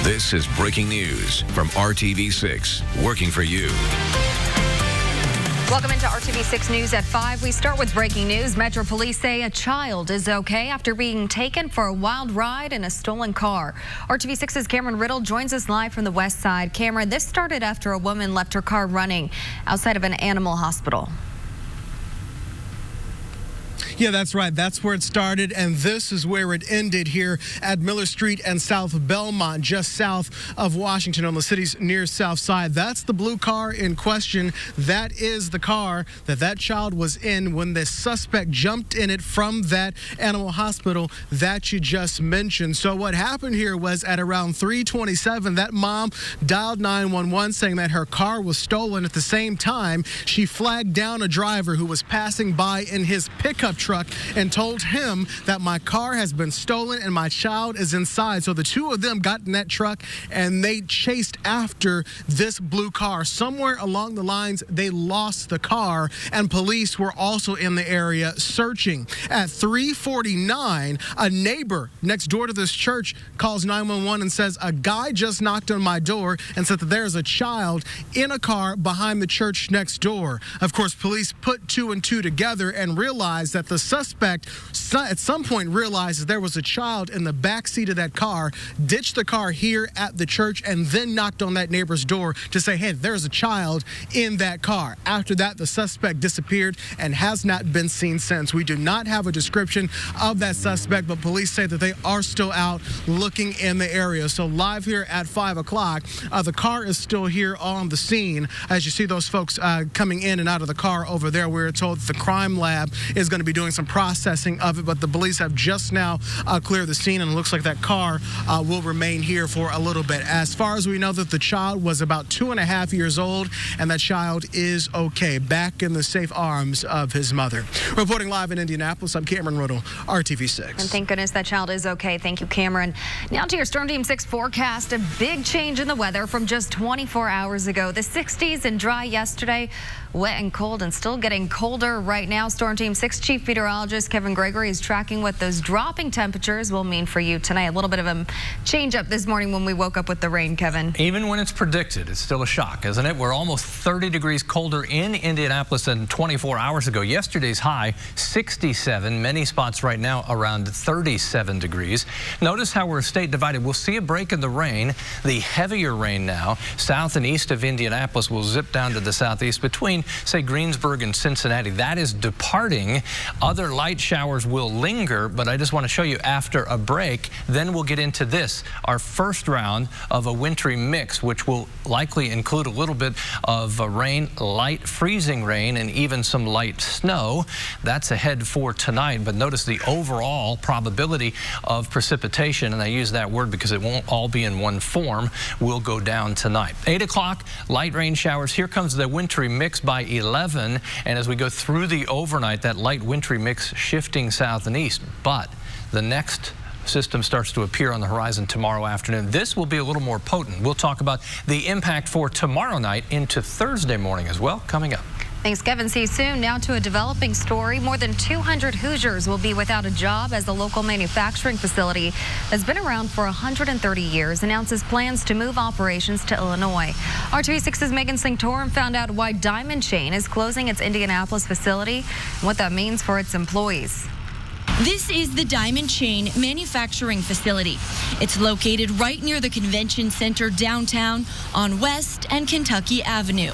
This is breaking news from RTV6, working for you. Welcome into RTV6 News at 5. We start with breaking news. Metro Police say a child is okay after being taken for a wild ride in a stolen car. RTV6's Cameron Riddle joins us live from the west side. Cameron, this started after a woman left her car running outside of an animal hospital. Yeah, that's right. That's where it started, and this is where it ended here at Miller Street and South Belmont, just south of Washington on the city's near south side. That's the blue car in question. That is the car that child was in when the suspect jumped in it from that animal hospital that you just mentioned. So what happened here was at around 3:27, that mom dialed 911 saying that her car was stolen. At the same time, she flagged down a driver who was passing by in his pickup truck and told him that my car has been stolen and my child is inside. So the two of them got in that truck and they chased after this blue car. Somewhere along the lines, they lost the car, and police were also in the area searching. At 3:49, a neighbor next door to this church calls 911 and says a guy just knocked on my door and said that there's a child in a car behind the church next door. Of course, police put two and two together and realized that the suspect at some point realized there was a child in the back seat of that car, ditched the car here at the church, and then knocked on that neighbor's door to say, hey, there's a child in that car. After that, the suspect disappeared and has not been seen since. We do not have a description of that suspect, but police say that they are still out looking in the area. So live here at 5 o'clock, the car is still here on the scene. As you see those folks coming in and out of the car over there, we're told that the crime lab is going to be doing some processing of it, but the police have just now cleared the scene, and it looks like that car will remain here for a little bit. As far as we know, that the child was about 2.5 years old, and that child is okay, back in the safe arms of his mother. Reporting live in Indianapolis, I'm Cameron Riddle, RTV6. And thank goodness that child is okay. Thank you, Cameron. Now to your Storm Team 6 forecast. A big change in the weather from just 24 hours ago. The 60s and dry yesterday, wet and cold, and still getting colder right now. Storm Team 6 Chief Meteorologist Kevin Gregory is tracking what those dropping temperatures will mean for you tonight. A little bit of a change up this morning when we woke up with the rain, Kevin. Even when it's predicted, it's still a shock, isn't it? We're almost 30 degrees colder in Indianapolis than 24 hours ago. Yesterday's high, 67. Many spots right now around 37 degrees. Notice how we're state divided. We'll see a break in the rain, the heavier rain now. South and east of Indianapolis will zip down to the southeast between, say, Greensburg and Cincinnati. That is departing. Other light showers will linger, but I just want to show you after a break, then we'll get into this, our first round of a wintry mix, which will likely include a little bit of rain, light freezing rain, and even some light snow. That's ahead for tonight, but notice the overall probability of precipitation, and I use that word because it won't all be in one form, will go down tonight. 8 o'clock, light rain showers. Here comes the wintry mix by 11, and as we go through the overnight, that light wintry mix shifting south and east, but the next system starts to appear on the horizon tomorrow afternoon. This will be a little more potent. We'll talk about the impact for tomorrow night into Thursday morning as well, coming up. Thanks, Kevin. See you soon. Now to a developing story. More than 200 Hoosiers will be without a job as the local manufacturing facility has been around for 130 years announces plans to move operations to Illinois. RTV6's Megan Singtorum found out why Diamond Chain is closing its Indianapolis facility and what that means for its employees. This is the Diamond Chain manufacturing facility. It's located right near the convention center downtown on West and Kentucky Avenue.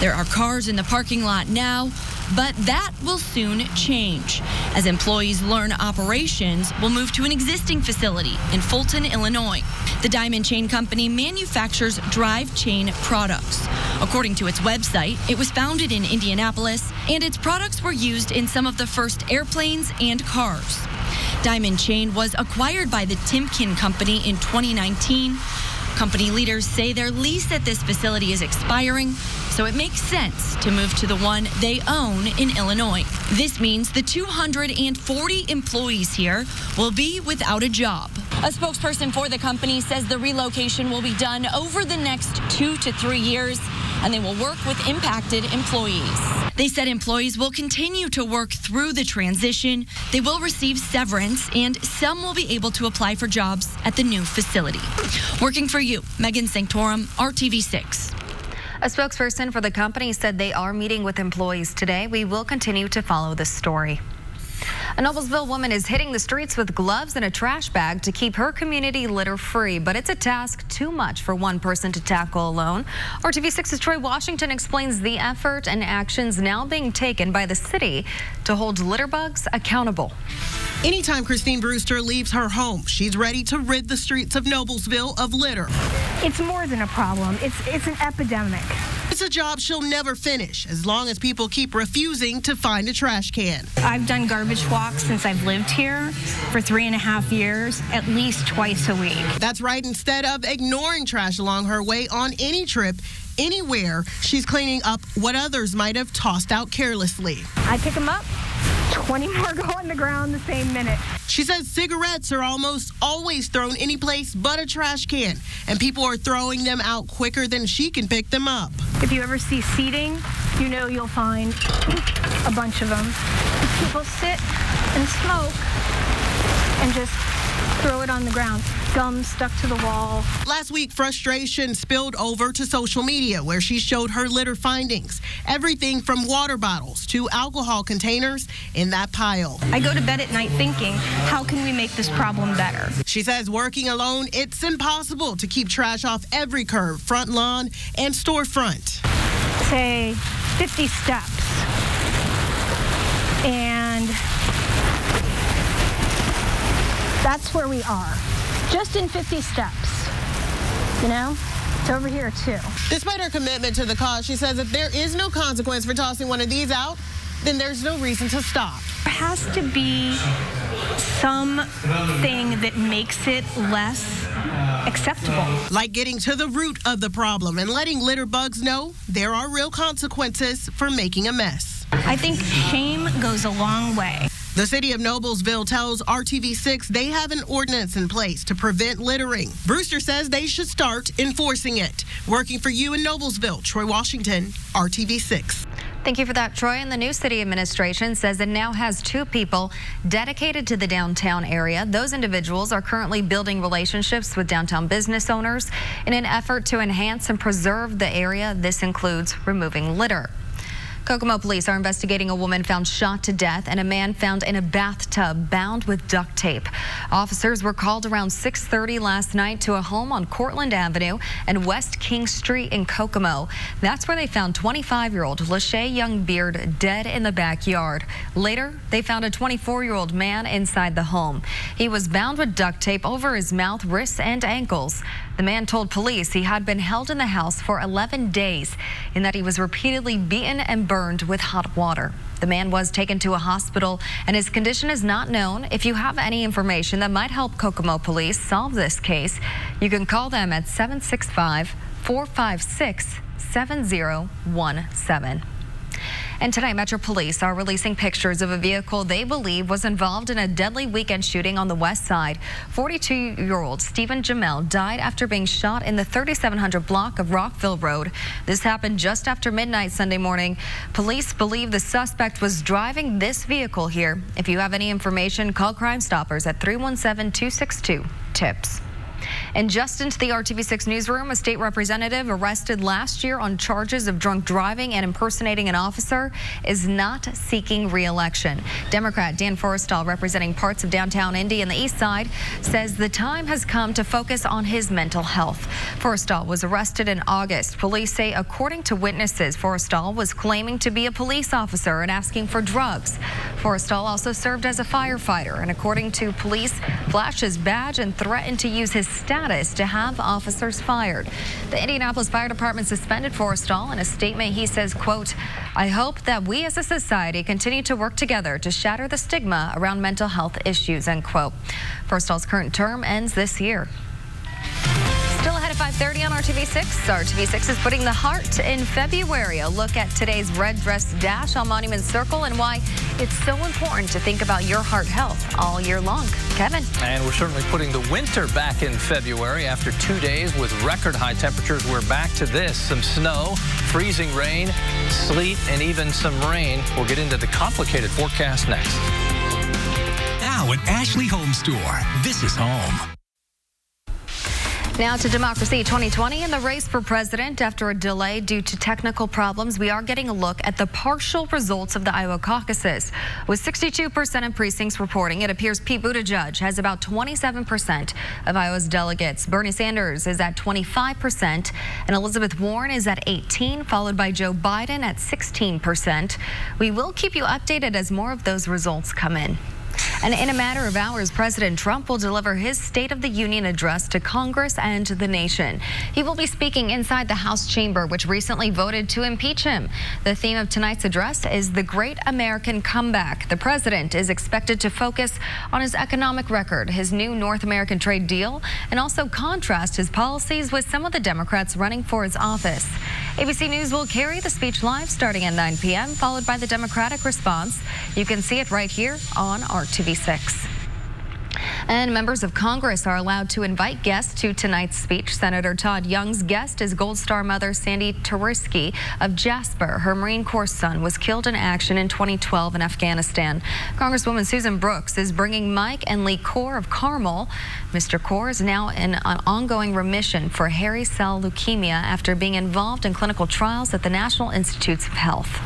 There are cars in the parking lot now, but that will soon change. As employees learn operations will move to an existing facility in Fulton, Illinois. The Diamond Chain Company manufactures drive chain products. According to its website, it was founded in Indianapolis, and its products were used in some of the first airplanes and cars. Diamond Chain was acquired by the Timken Company in 2019. Company leaders say their lease at this facility is expiring, so it makes sense to move to the one they own in Illinois. This means the 240 employees here will be without a job. A spokesperson for the company says the relocation will be done over the next 2 to 3 years and they will work with impacted employees. They said employees will continue to work through the transition. They will receive severance, and some will be able to apply for jobs at the new facility. Working for you, Megan Sanctorum, RTV6. A spokesperson for the company said they are meeting with employees today. We will continue to follow this story. A Noblesville woman is hitting the streets with gloves and a trash bag to keep her community litter-free, but it's a task too much for one person to tackle alone. RTV6's Troy Washington explains the effort and actions now being taken by the city to hold litter bugs accountable. Anytime Christine Brewster leaves her home, she's ready to rid the streets of Noblesville of litter. It's more than a problem. It's an epidemic. It's a job she'll never finish as long as people keep refusing to find a trash can. I've done garbage walks since I've lived here for 3.5 years, at least twice a week. That's right. Instead of ignoring trash along her way on any trip, anywhere, she's cleaning up what others might have tossed out carelessly. I pick them up, 20 more go on the ground the same minute. She says cigarettes are almost always thrown any place but a trash can, and people are throwing them out quicker than she can pick them up. If you ever see seating, you know you'll find a bunch of them. People sit and smoke and just throw it on the ground. Gum stuck to the wall. Last week, frustration spilled over to social media where she showed her litter findings. Everything from water bottles to alcohol containers in that pile. I go to bed at night thinking, how can we make this problem better? She says working alone, it's impossible to keep trash off every curb, front lawn, and storefront. Say 50 steps. And that's where we are. Just in 50 steps, you know? It's over here, too. Despite her commitment to the cause, she says if there is no consequence for tossing one of these out, then there's no reason to stop. There has to be something that makes it less acceptable. Like getting to the root of the problem and letting litter bugs know there are real consequences for making a mess. I think shame goes a long way. The city of Noblesville tells RTV6 they have an ordinance in place to prevent littering. Brewster says they should start enforcing it. Working for you in Noblesville, Troy Washington, RTV6. Thank you for that, Troy. And the new city administration says it now has 2 people dedicated to the downtown area. Those individuals are currently building relationships with downtown business owners in an effort to enhance and preserve the area. This includes removing litter. Kokomo police are investigating a woman found shot to death and a man found in a bathtub bound with duct tape. Officers were called around 6:30 last night to a home on Cortland Avenue and West King Street in Kokomo. That's where they found 25-year-old Lachey Youngbeard dead in the backyard. Later, they found a 24-year-old man inside the home. He was bound with duct tape over his mouth, wrists, and ankles. The man told police he had been held in the house for 11 days and that he was repeatedly beaten and burned with hot water. The man was taken to a hospital and his condition is not known. If you have any information that might help Kokomo police solve this case, you can call them at 765-456-7017. And tonight, Metro Police are releasing pictures of a vehicle they believe was involved in a deadly weekend shooting on the west side. 42-year-old Stephen Jamel died after being shot in the 3700 block of Rockville Road. This happened just after midnight Sunday morning. Police believe the suspect was driving this vehicle here. If you have any information, call Crime Stoppers at 317-262-TIPS. And just into the RTV6 newsroom, a state representative arrested last year on charges of drunk driving and impersonating an officer is not seeking re-election. Democrat Dan Forrestal, representing parts of downtown Indy and the east side, says the time has come to focus on his mental health. Forrestal was arrested in August. Police say, according to witnesses, Forrestal was claiming to be a police officer and asking for drugs. Forrestal also served as a firefighter and, according to police, flashed his badge and threatened to use his status to have officers fired. The Indianapolis Fire Department suspended Forrestal. In a statement, he says, quote, "I hope that we as a society continue to work together to shatter the stigma around mental health issues," end quote. Forrestal's current term ends this year. Still ahead of 5:30 on RTV6. RTV6 is putting the heart in February. A look at today's red dress dash on Monument Circle and why it's so important to think about your heart health all year long. Kevin. And we're certainly putting the winter back in February. After 2 days with record high temperatures, we're back to this. Some snow, freezing rain, sleet, and even some rain. We'll get into the complicated forecast next. Now at Ashley Home Store, this is home. Now to Democracy 2020 and the race for president. After a delay due to technical problems, we are getting a look at the partial results of the Iowa caucuses. With 62% of precincts reporting, it appears Pete Buttigieg has about 27% of Iowa's delegates. Bernie Sanders is at 25%, and Elizabeth Warren is at 18%, followed by Joe Biden at 16%. We will keep you updated as more of those results come in. And in a matter of hours, President Trump will deliver his State of the Union address to Congress and the nation. He will be speaking inside the House chamber, which recently voted to impeach him. The theme of tonight's address is the Great American Comeback. The president is expected to focus on his economic record, his new North American trade deal, and also contrast his policies with some of the Democrats running for his office. ABC News will carry the speech live starting at 9 p.m., followed by the Democratic response. You can see it right here on RTV6. And members of Congress are allowed to invite guests to tonight's speech. Senator Todd Young's guest is Gold Star mother Sandy Tarisky of Jasper. Her Marine Corps son was killed in action in 2012 in Afghanistan. Congresswoman Susan Brooks is bringing Mike and Lee Corr of Carmel. Mr. Corr is now in an ongoing remission for hairy cell leukemia after being involved in clinical trials at the National Institutes of Health.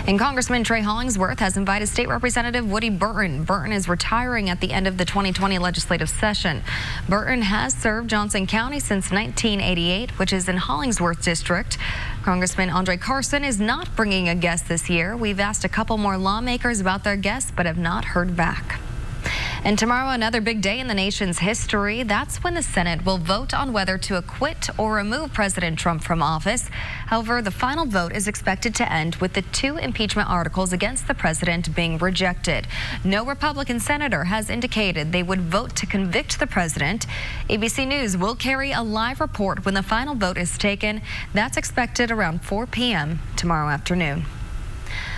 And Congressman Trey Hollingsworth has invited State Representative Woody Burton. Burton is retiring at the end of the 2020 legislative session. Burton has served Johnson County since 1988, which is in Hollingsworth District. Congressman Andre Carson is not bringing a guest this year. We've asked a couple more lawmakers about their guests, but have not heard back. And tomorrow, another big day in the nation's history. That's when the Senate will vote on whether to acquit or remove President Trump from office. However, the final vote is expected to end with the 2 impeachment articles against the president being rejected. No Republican senator has indicated they would vote to convict the president. ABC News will carry a live report when the final vote is taken. That's expected around 4 p.m. tomorrow afternoon.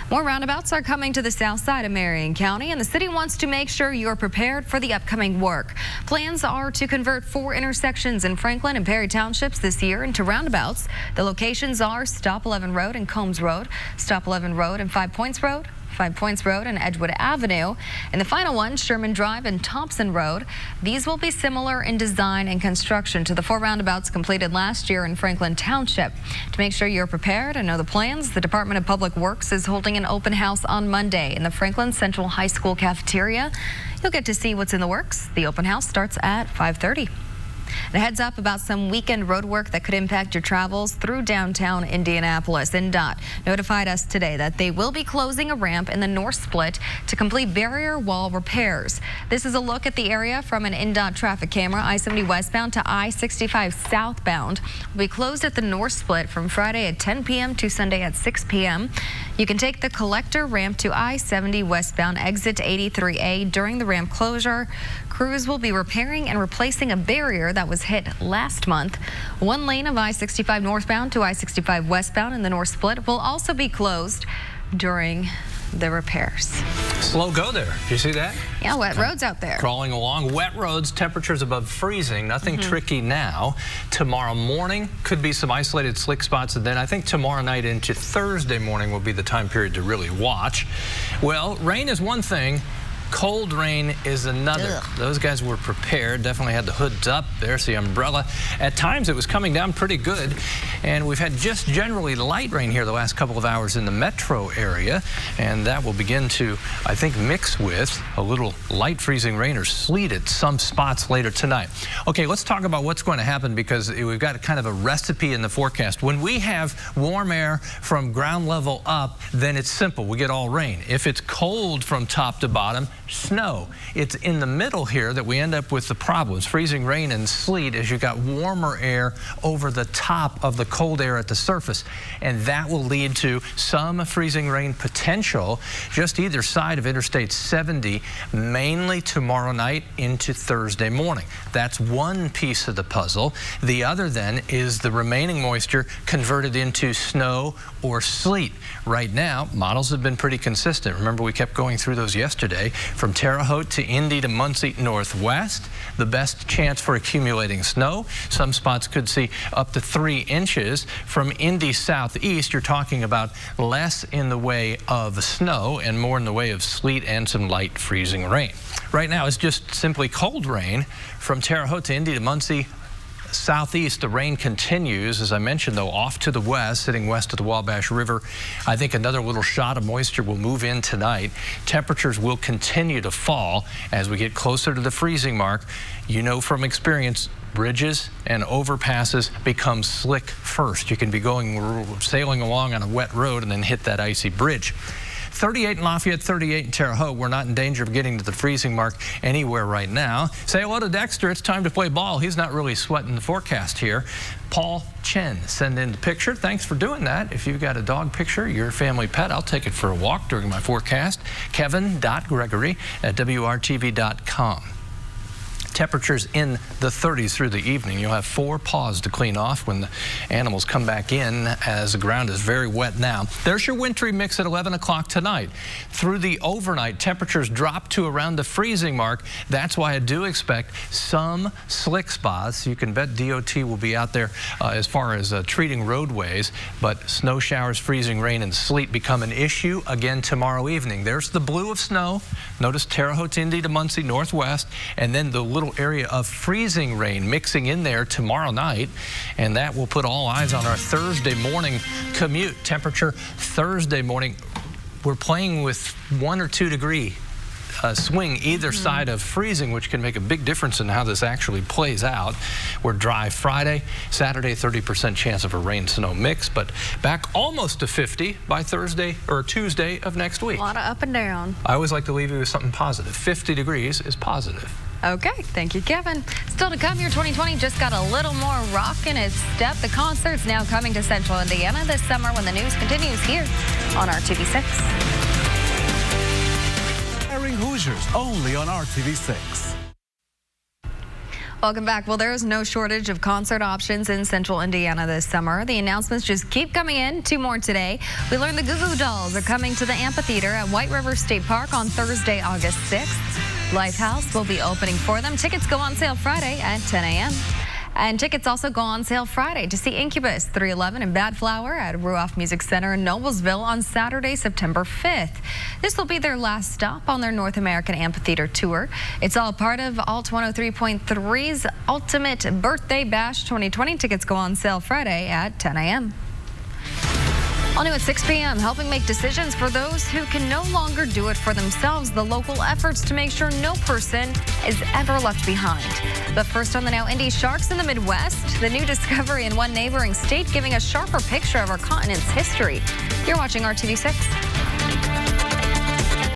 More roundabouts are coming to the south side of Marion County, and the city wants to make sure you're prepared for the upcoming work. Plans are to convert 4 intersections in Franklin and Perry Townships this year into roundabouts. The locations are Stop 11 Road and Combs Road, Stop 11 Road and 5 Points Road, 5 Points Road and Edgewood Avenue, and the final one, Sherman Drive and Thompson Road. These will be similar in design and construction to the 4 roundabouts completed last year in Franklin Township. To make sure you're prepared and know the plans, the Department of Public Works is holding an open house on Monday in the Franklin Central High School cafeteria. You'll get to see what's in the works. The open house starts at 5:30. And a heads up about some weekend road work that could impact your travels through downtown Indianapolis. INDOT notified us today that they will be closing a ramp in the North Split to complete barrier wall repairs. This is a look at the area from an INDOT traffic camera. I-70 westbound to I-65 southbound will be closed at the North Split from Friday at 10 p.m. to Sunday at 6 p.m. You can take the collector ramp to I-70 westbound exit to 83A during the ramp closure. Crews will be repairing and replacing a barrier that was hit last month. 1 lane of I-65 northbound to I-65 westbound in the North Split will also be closed during the repairs. Slow go there. Do you see that? Yeah, wet roads out there. Crawling along. Wet roads, temperatures above freezing. Nothing tricky now. Tomorrow morning could be some isolated slick spots, and then I think tomorrow night into Thursday morning will be the time period to really watch. Well, rain is one thing. Cold rain is another. Ugh. Those guys were prepared, definitely had the hoods up. There's the umbrella. At times it was coming down pretty good, and we've had just generally light rain here the last couple of hours in the metro area, and that will begin to, I think, mix with a little light freezing rain or sleet at some spots later tonight. Okay, let's talk about what's going to happen, because we've got kind of a recipe in the forecast. When we have warm air from ground level up, then it's simple. We get all rain. If it's cold from top to bottom, snow. It's in the middle here that we end up with the problems, freezing rain and sleet, as you got warmer air over the top of the cold air at the surface. And that will lead to some freezing rain potential just either side of Interstate 70, mainly tomorrow night into Thursday morning. That's one piece of the puzzle. The other then is the remaining moisture converted into snow or sleet. Right now, models have been pretty consistent. Remember, we kept going through those yesterday. From Terre Haute to Indy to Muncie northwest, the best chance for accumulating snow. Some spots could see up to 3 inches. From Indy southeast, you're talking about less in the way of snow and more in the way of sleet and some light freezing rain. Right now, it's just simply cold rain. From Terre Haute to Indy to Muncie southeast, the rain continues, as I mentioned, though, off to the west, sitting west of the Wabash River. I think another little shot of moisture will move in tonight. Temperatures will continue to fall as we get closer to the freezing mark. You know from experience, bridges and overpasses become slick first. You can be sailing along on a wet road and then hit that icy bridge. 38 in Lafayette, 38 in Terre Haute. We're not in danger of getting to the freezing mark anywhere right now. Say hello to Dexter. It's time to play ball. He's not really sweating the forecast here. Paul Chen, send in the picture. Thanks for doing that. If you've got a dog picture, your family pet, I'll take it for a walk during my forecast. Kevin.Gregory@WRTV.com. Temperatures in the 30s through the evening. You'll have 4 paws to clean off when the animals come back in, as the ground is very wet now. There's your wintry mix at 11 o'clock tonight. Through the overnight, temperatures drop to around the freezing mark. That's why I do expect some slick spots. You can bet DOT will be out there as far as treating roadways, but snow showers, freezing rain, and sleet become an issue again tomorrow evening. There's the blue of snow. Notice Terre Haute, Indy to Muncie northwest, and then the little area of freezing rain mixing in there tomorrow night, and that will put all eyes on our Thursday morning commute. Temperature Thursday morning, we're playing with 1 or 2 degree swing either side of freezing, which can make a big difference in how this actually plays out. We're dry Friday, Saturday 30% chance of a rain-snow mix, but back almost to 50 by Thursday or Tuesday of next week. A lot of up and down. I always like to leave you with something positive. 50 degrees is positive. Okay, thank you, Kevin. Still to come, your 2020 just got a little more rock in its step. The concert's now coming to Central Indiana this summer when the news continues here on RTV6. Airing Hoosiers only on RTV6. Welcome back. Well, there is no shortage of concert options in Central Indiana this summer. The announcements just keep coming in. 2 more today. We learned the Goo Goo Dolls are coming to the amphitheater at White River State Park on Thursday, August 6th. Lifehouse will be opening for them. Tickets go on sale Friday at 10 a.m. And tickets also go on sale Friday to see Incubus 311 and Bad Flower at Ruoff Music Center in Noblesville on Saturday, September 5th. This will be their last stop on their North American Amphitheater tour. It's all part of Alt 103.3's Ultimate Birthday Bash 2020. Tickets go on sale Friday at 10 a.m. All new at 6 p.m., helping make decisions for those who can no longer do it for themselves. The local efforts to make sure no person is ever left behind. But first on the now, Indy sharks in the Midwest. The new discovery in one neighboring state giving a sharper picture of our continent's history. You're watching RTV6.